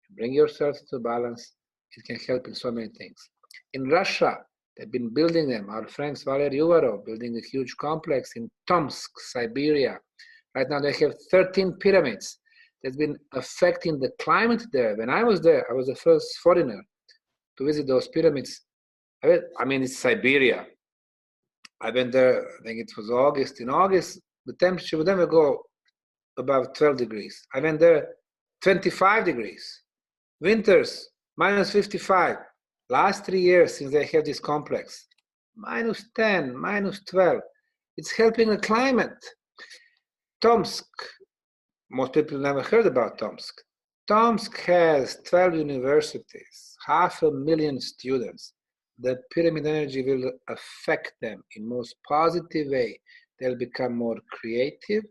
you bring yourself into balance. It can help in so many things. In Russia, they've been building them. Our friends Valery Uvarov building a huge complex in Tomsk, Siberia. Right now they have 13 pyramids. That's been affecting the climate there. When I was there, I was the first foreigner to visit those pyramids. I mean, it's Siberia. I went there, I think it was August. In August, the temperature would never go above 12 degrees. I went there, 25 degrees. Winters, minus 55. Last 3 years since they have this complex, minus 10, minus 12. It's helping the climate. Tomsk, most people never heard about Tomsk. Tomsk has 12 universities, 500,000 students. The pyramid energy will affect them in most positive way. They'll become more creative,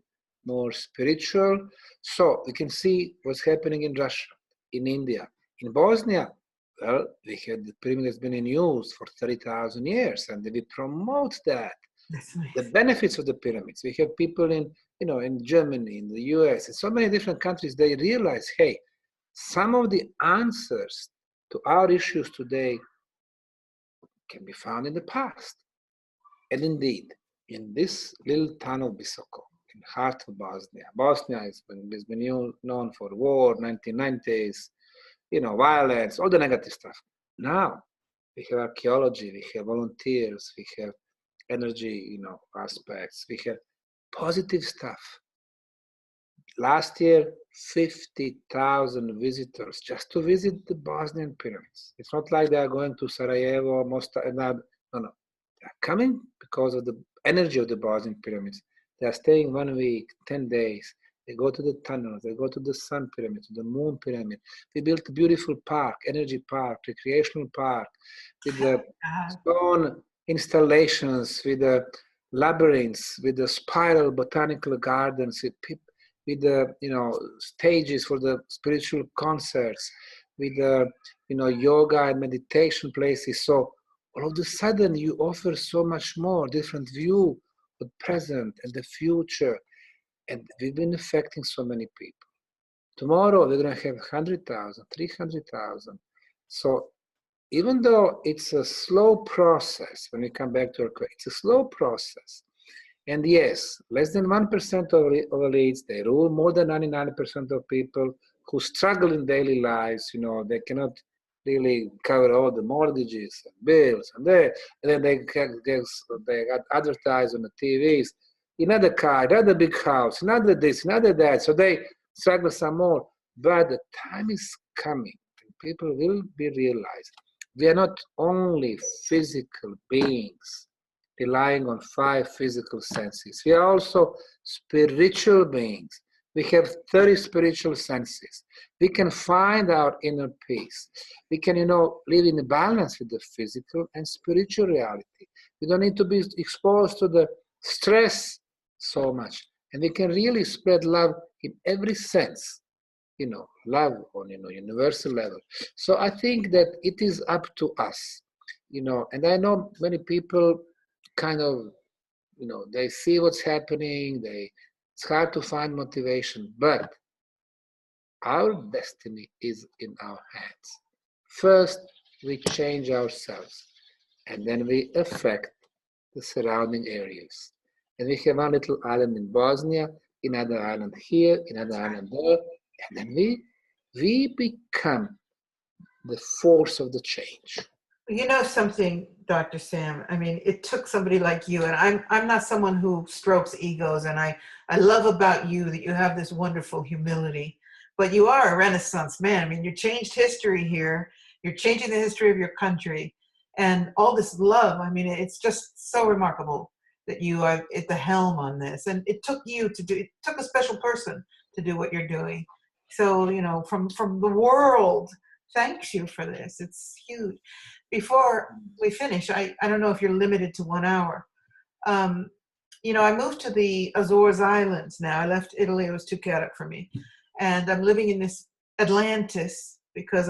more spiritual. So we can see what's happening in Russia, in India, in Bosnia. Well, we had the pyramid has been in use for 30,000 years, and we promote that. That's nice. The benefits of the pyramids. We have people in, in Germany, in the US, in so many different countries, they realize, hey, some of the answers to our issues today can be found in the past. And indeed, in this little town of Visoko, in the heart of Bosnia, Bosnia has been known for war, 1990s, violence, all the negative stuff. Now, we have archaeology, we have volunteers, we have energy, aspects, we have positive stuff. Last year, 50,000 visitors just to visit the Bosnian pyramids. It's not like they are going to Sarajevo, Mostar, no. They are coming because of the energy of the Bosnian pyramids. They are staying 1 week, 10 days. They go to the tunnels, they go to the Sun Pyramid, to the Moon Pyramid. We built a beautiful park, energy park, recreational park, with the stone installations, with the labyrinths, with the spiral botanical gardens, with the stages for the spiritual concerts, with the yoga and meditation places. So all of a sudden you offer so much more different view of the present and the future, and we've been affecting so many people. Tomorrow we're going to have 100,000, 300,000. So even though it's a slow process, when we come back to our question, it's a slow process. And yes, less than 1% of elites, they rule more than 99% of people who struggle in daily lives. They cannot really cover all the mortgages and bills and then they got advertised on the TVs, another car, another big house, another this, another that. So they struggle some more. But the time is coming, and people will be realized we are not only physical beings relying on 5 physical senses. We are also spiritual beings. We have 30 spiritual senses. We can find our inner peace. We can, live in balance with the physical and spiritual reality. We don't need to be exposed to the stress so much. And we can really spread love in every sense, love on, universal level. So I think that it is up to us, and I know many people kind of, they see what's happening, it's hard to find motivation, but our destiny is in our hands. First, we change ourselves, and then we affect the surrounding areas. And we have one little island in Bosnia, another island here, another island there, and then we become the force of the change. You know something, Dr. Sam? I mean, it took somebody like you, and I'm not someone who strokes egos, and I love about you that you have this wonderful humility, but you are a Renaissance man. I mean, you changed history here. You're changing the history of your country, and all this love. I mean, it's just so remarkable that you are at the helm on this, and it took you to do. It took a special person to do what you're doing. So, from the world, thanks you for this. It's huge. Before we finish, I don't know if you're limited to 1 hour. I moved to the Azores Islands now. I left Italy. It was too chaotic for me. And I'm living in this Atlantis because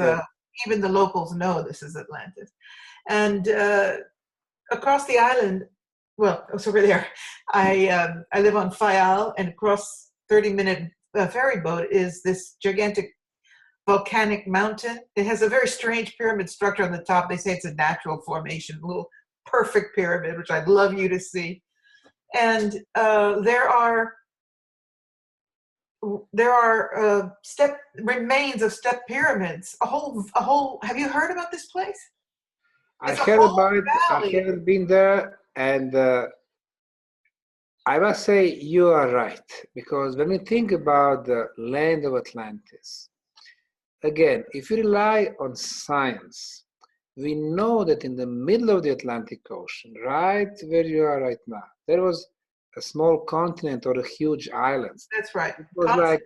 even the locals know this is Atlantis. And across the island, it's over there. I live on Fayal, and across 30-minute ferry boat is this gigantic volcanic mountain. It has a very strange pyramid structure on the top. They say it's a natural formation, a little perfect pyramid, which I'd love you to see. And there are remains of step pyramids. A whole. Have you heard about this place? I heard about it. I haven't been there, and I must say you are right, because when we think about the land of Atlantis, again, if you rely on science, we know that in the middle of the Atlantic Ocean, right where you are right now, there was a small continent or a huge island. That's right. It was like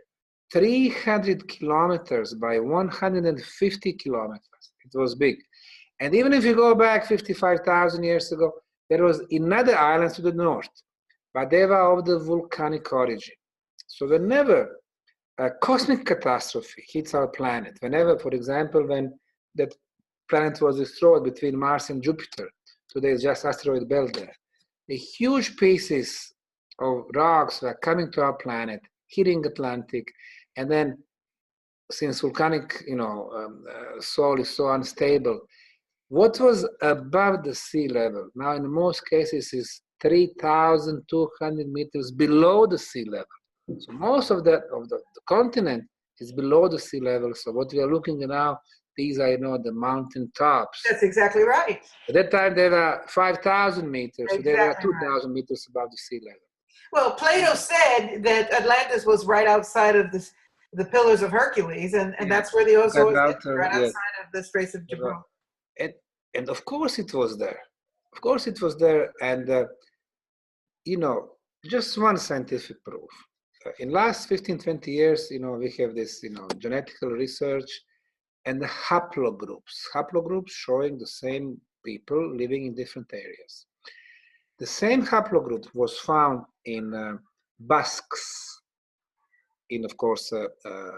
300 kilometers by 150 kilometers. It was big. And even if you go back 55,000 years ago, there was another island to the north, but they were of the volcanic origin. So whenever a cosmic catastrophe hits our planet, whenever, for example, when that planet was destroyed between Mars and Jupiter, today is just asteroid belt there, the huge pieces of rocks were coming to our planet, hitting Atlantic, and then since volcanic, soil is so unstable, what was above the sea level now in most cases is 3,200 meters below the sea level. So most of the continent is below the sea level. So what we are looking at now, these are the mountain tops. That's exactly right. At that time they were 5,000 meters, so they were 2,000 meters above the sea level. Well, Plato said that Atlantis was right outside of the Pillars of Hercules, and that's where the ocean was, right outside of the Straits of Gibraltar. And of course it was there. Of course it was there. And, just one scientific proof. In last 15, 20 years, we have this, genetical research and the haplogroups showing the same people living in different areas. The same haplogroup was found in Basques, in, of course,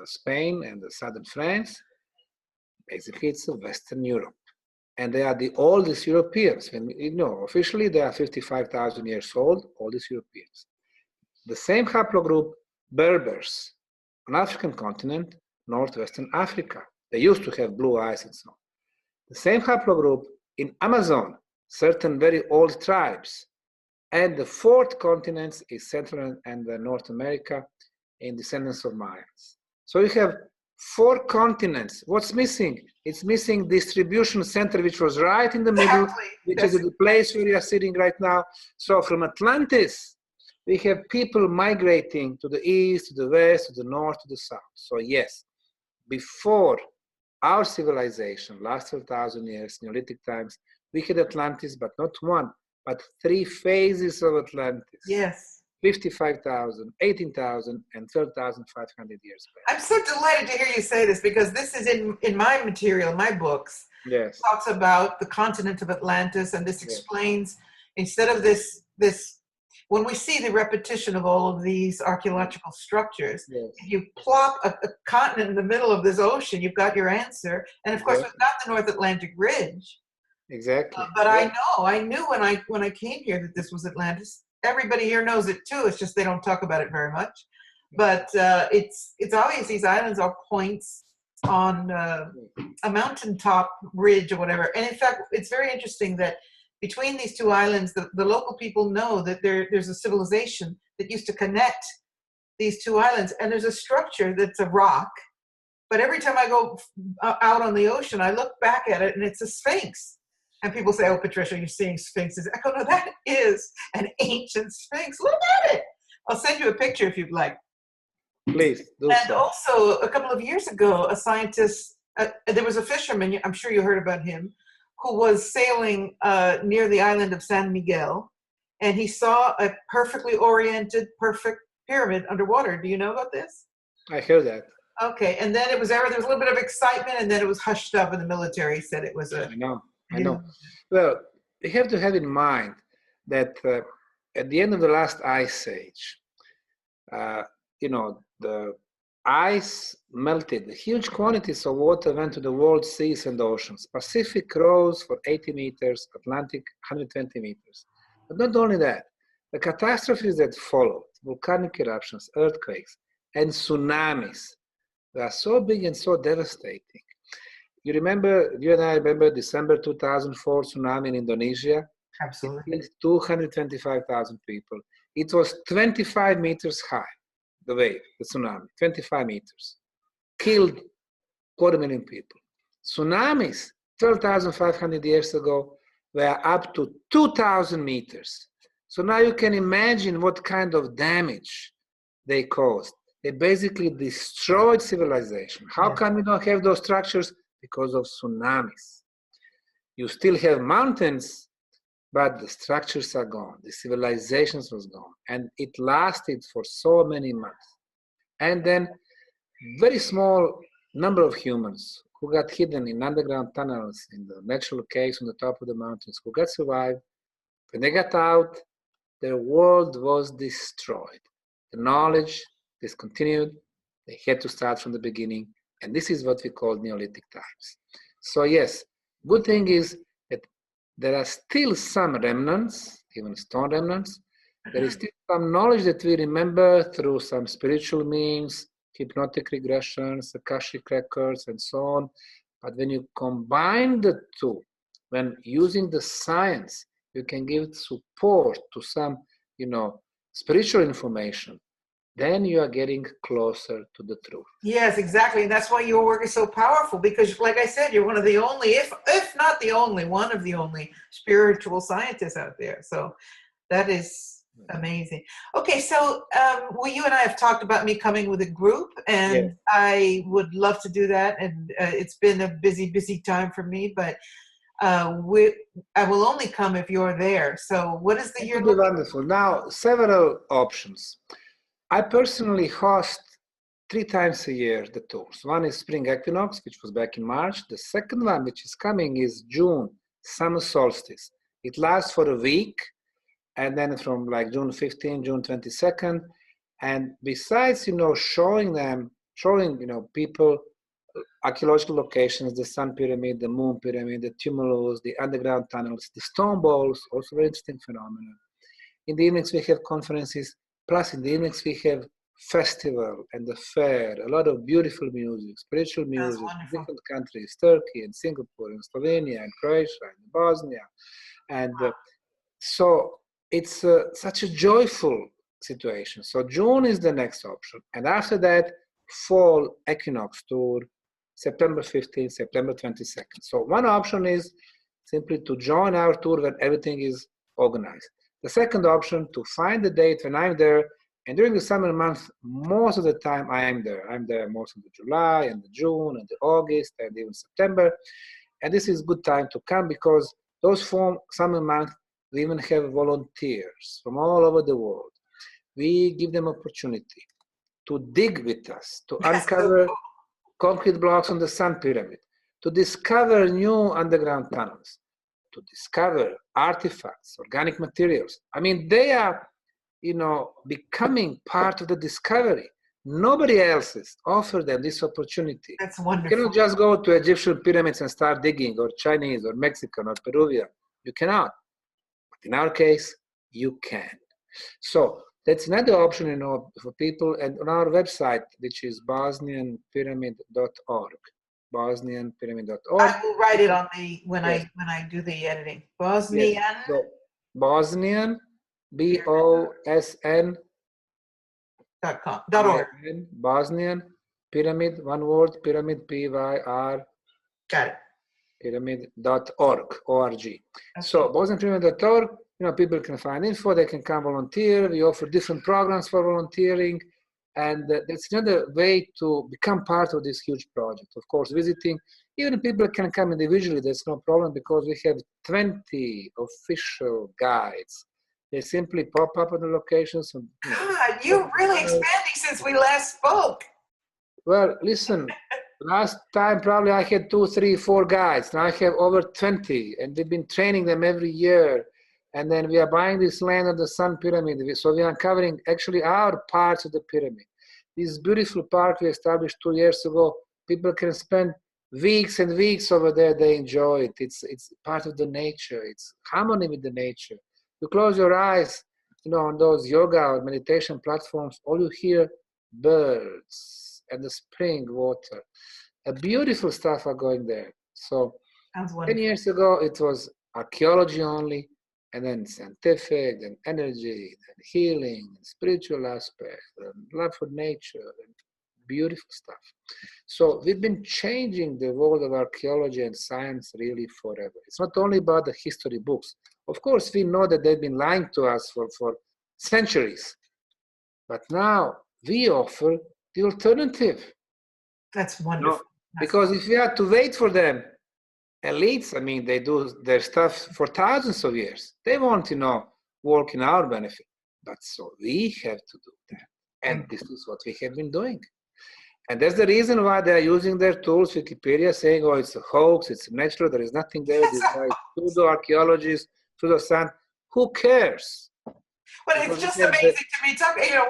Spain and the southern France. Basically, it's Western Europe. And they are the oldest Europeans. And, officially they are 55,000 years old, oldest Europeans. The same haplogroup, Berbers, on African continent, northwestern Africa. They used to have blue eyes and so on. The same haplogroup in Amazon, certain very old tribes. And the fourth continent is Central and North America in descendants of Mayans. So you have 4 continents. What's missing? It's missing distribution center, which was right in the middle, which is the place where we are sitting right now. So from Atlantis, we have people migrating to the east, to the west, to the north, to the south. So yes, before our civilization, last 12,000 years, Neolithic times, we had Atlantis, but not one, but 3 phases of Atlantis. Yes. 55,000, 18,000, and 12,500 years back. I'm so delighted to hear you say this, because this is in my material, my books. Yes. It talks about the continent of Atlantis, and this explains, instead of this, when we see the repetition of all of these archaeological structures, if you plop a continent in the middle of this ocean, you've got your answer. And of course, we've got the North Atlantic Ridge. Exactly. But I knew when I came here that this was Atlantis. Everybody here knows it too. It's just they don't talk about it very much. But it's obvious these islands are points on a mountaintop ridge or whatever. And in fact, it's very interesting that between these 2 islands, the local people know that there's a civilization that used to connect these 2 islands. And there's a structure that's a rock. But every time I go out on the ocean, I look back at it and it's a sphinx. And people say, "Oh, Patricia, you're seeing sphinxes." I go, "No, that is an ancient sphinx. Look at it." I'll send you a picture if you'd like. Please do. And also, a couple of years ago, a scientist, there was a fisherman, I'm sure you heard about him, who was sailing near the island of San Miguel, and he saw a perfectly oriented, perfect pyramid underwater. Do you know about this? I heard that. Okay, and then there was a little bit of excitement, and then it was hushed up, and the military said it was I know. Well, you have to have in mind that at the end of the last ice age, the ice melted. Huge quantities of water went to the world seas and oceans. Pacific rose for 80 meters, Atlantic 120 meters. But not only that, the catastrophes that followed, volcanic eruptions, earthquakes, and tsunamis, they are so big and so devastating. You and I remember December 2004 tsunami in Indonesia? Absolutely. It killed 225,000 people. It was 25 meters high, the wave, the tsunami, 25 meters. Killed 250,000 people. Tsunamis 12,500 years ago were up to 2,000 meters. So now you can imagine what kind of damage they caused. They basically destroyed civilization. How come we don't have those structures? Because of tsunamis. You still have mountains, but the structures are gone. The civilizations was gone. And it lasted for so many months. And then very small number of humans who got hidden in underground tunnels, in the natural caves on the top of the mountains, who got survived. When they got out, their world was destroyed. The knowledge discontinued. They had to start from the beginning. And this is what we call Neolithic times. So yes, good thing is that there are still some remnants, even stone remnants. There is still some knowledge that we remember through some spiritual means, hypnotic regressions, Akashic records, and so on. But when you combine the two, when using the science, you can give support to some, spiritual information, then you are getting closer to the truth. Yes, exactly. And that's why your work is so powerful, because like I said, you're one of the only, if not the only, one of the only spiritual scientists out there. So that is amazing. Okay, so you and I have talked about me coming with a group, and I would love to do that. And it's been a busy time for me, but I will only come if you're there. So what is the year? It would be wonderful. Now, several options. I personally host 3 times a year the tours. One is Spring Equinox, which was back in March. The second one, which is coming, is June, Summer Solstice. It lasts for a week, and then from like June 15, June 22nd. And besides, showing people archaeological locations, the Sun Pyramid, the Moon Pyramid, the tumulus, the underground tunnels, the stone balls, also very interesting phenomenon. In the evenings, we have conferences. Plus, in the evenings, we have festival and the fair, a lot of beautiful music, spiritual music, in different countries, Turkey and Singapore and Slovenia and Croatia and Bosnia. And so it's such a joyful situation. So June is the next option. And after that, fall equinox tour, September 15th, September 22nd. So one option is simply to join our tour when everything is organized. The second option, to find the date when I'm there, and during the summer month, most of the time I am there. I'm there most of the July and the June and the August and even September. And this is good time to come because those summer months, we even have volunteers from all over the world. We give them opportunity to dig with us, to uncover concrete blocks on the Sun Pyramid, to discover new underground tunnels, to discover artifacts, organic materials. I mean, they are, becoming part of the discovery. Nobody else has offered them this opportunity. That's wonderful. You cannot just go to Egyptian pyramids and start digging, or Chinese, or Mexican, or Peruvian. You cannot. But in our case, you can. So that's another option, for people. And on our website, which is bosnianpyramid.org. bosnianpyramid.org. I will write it on when I do the editing. Bosnian. Yes. So, Bosnian, BOSN. .org. Bosnian Pyramid, one word, Pyramid, PYR. Got it. Pyramid.org, O-R-G. Okay. So bosnianpyramid.org, people can find info, they can come volunteer. We offer different programs for volunteering. And that's another way to become part of this huge project. Of course, visiting, even people can come individually, there's no problem because we have 20 official guides. They simply pop up on the locations. And, God, you're really expanding since we last spoke. Well, listen, last time probably I had 2, 3, 4 guides. Now I have over 20, and we've been training them every year. And then we are buying this land on the Sun Pyramid. So we are uncovering actually our parts of the pyramid. This beautiful park we established 2 years ago, people can spend weeks and weeks over there. They enjoy it. It's part of the nature. It's harmony with the nature. You close your eyes, on those yoga or meditation platforms, all you hear birds and the spring water. Beautiful stuff are going there. So 10 years ago, it was archaeology only, and then scientific, and energy, and healing, and spiritual aspect, and love for nature, and beautiful stuff. So we've been changing the world of archaeology and science really forever. It's not only about the history books. Of course, we know that they've been lying to us for centuries. But now We offer the alternative. That's wonderful. Because if we had to wait for them, elites, I mean, they do their stuff for thousands of years. They won't, work in our benefit. But so we have to do that. And this is what we have been doing. And that's the reason why they're using their tools, Wikipedia, saying, oh, it's a hoax, it's natural, there is nothing there, this guy is pseudo-archaeologist, pseudo-science. Who cares? But it's just amazing to me.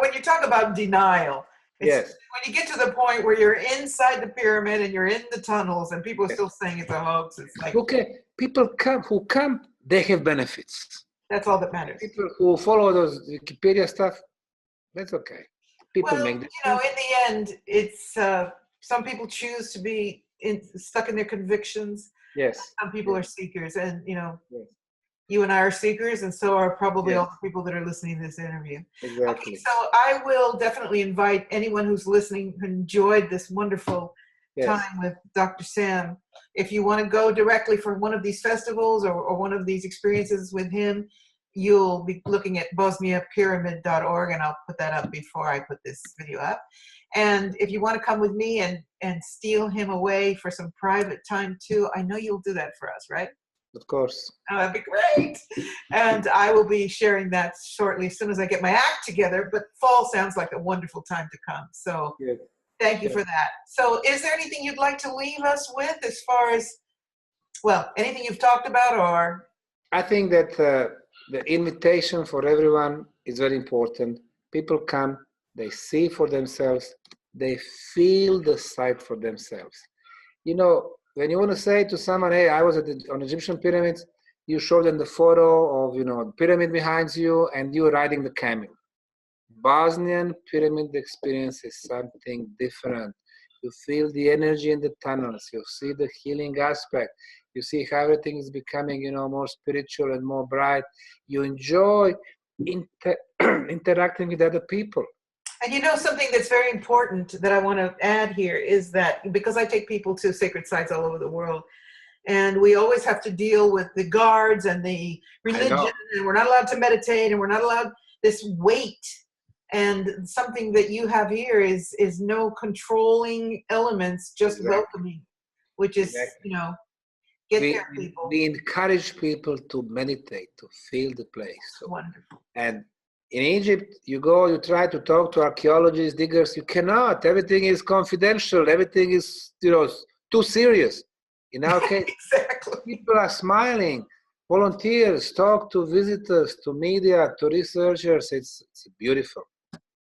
When you talk about denial, yes. When you get to the point where you're inside the pyramid and you're in the tunnels and people are still saying it's a hoax, it's like... Okay, people who come, they have benefits. That's all that matters. People who follow those Wikipedia stuff, that's okay. People make this. In the end, it's some people choose to be stuck in their convictions. Yes. Some people are seekers, and yes. You and I are seekers, and so are probably all the people that are listening to this interview. Exactly. Okay, so I will definitely invite anyone who's listening who enjoyed this wonderful time with Dr. Sam. If you want to go directly for one of these festivals or one of these experiences with him, you'll be looking at bosniapyramid.org, and I'll put that up before I put this video up. And if you want to come with me and steal him away for some private time too, I know you'll do that for us, right? Of course. Oh, that'd be great. And I will be sharing that shortly as soon as I get my act together. But fall sounds like a wonderful time to come. So thank you for that. So is there anything you'd like to leave us with as far as, anything you've talked about or? I think that the invitation for everyone is very important. People come, they see for themselves, they feel the site for themselves. When you want to say to someone, hey, I was on Egyptian pyramids, you show them the photo of, the pyramid behind you and you're riding the camel. Bosnian pyramid experience is something different. You feel the energy in the tunnels. You see the healing aspect. You see how everything is becoming, more spiritual and more bright. You enjoy interacting with other people. And something that's very important that I want to add here is that because I take people to sacred sites all over the world, and we always have to deal with the guards and the religion, and we're not allowed to meditate, and we're not allowed this weight. And something that you have here is no controlling elements, just welcoming, which is, get there, people. We encourage people to meditate, to feel the place. So, wonderful. And in Egypt, you try to talk to archaeologists, diggers, you cannot. Everything is confidential. Everything is, too serious. In our case, people are smiling. Volunteers talk to visitors, to media, to researchers. It's beautiful.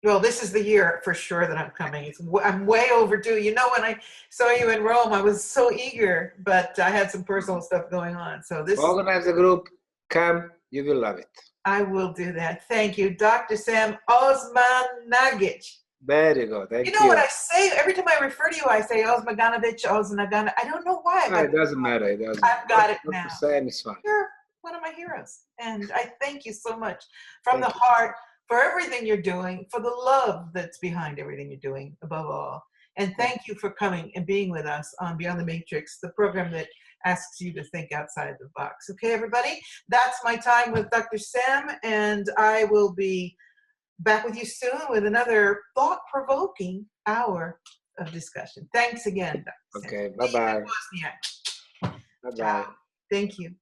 Well, this is the year for sure that I'm coming. I'm way overdue. When I saw you in Rome, I was so eager, but I had some personal stuff going on. So organize a group. Come, you will love it. I will do that. Thank you, Dr. Sam Osmanagich. There you go. Thank you. You know what I say? Every time I refer to you, I say Osmanagich, Osmanagich. I don't know why. It doesn't matter. I've got it now. Sam is fine. You're one of my heroes. And I thank you so much from the heart for everything you're doing, for the love that's behind everything you're doing, above all. And thank you for coming and being with us on Beyond the Matrix, the program that asks you to think outside the box. Okay, everybody? That's my time with Dr. Sam, and I will be back with you soon with another thought-provoking hour of discussion. Thanks again, Dr. Sam. Okay, bye-bye. Bye-bye. Thank you.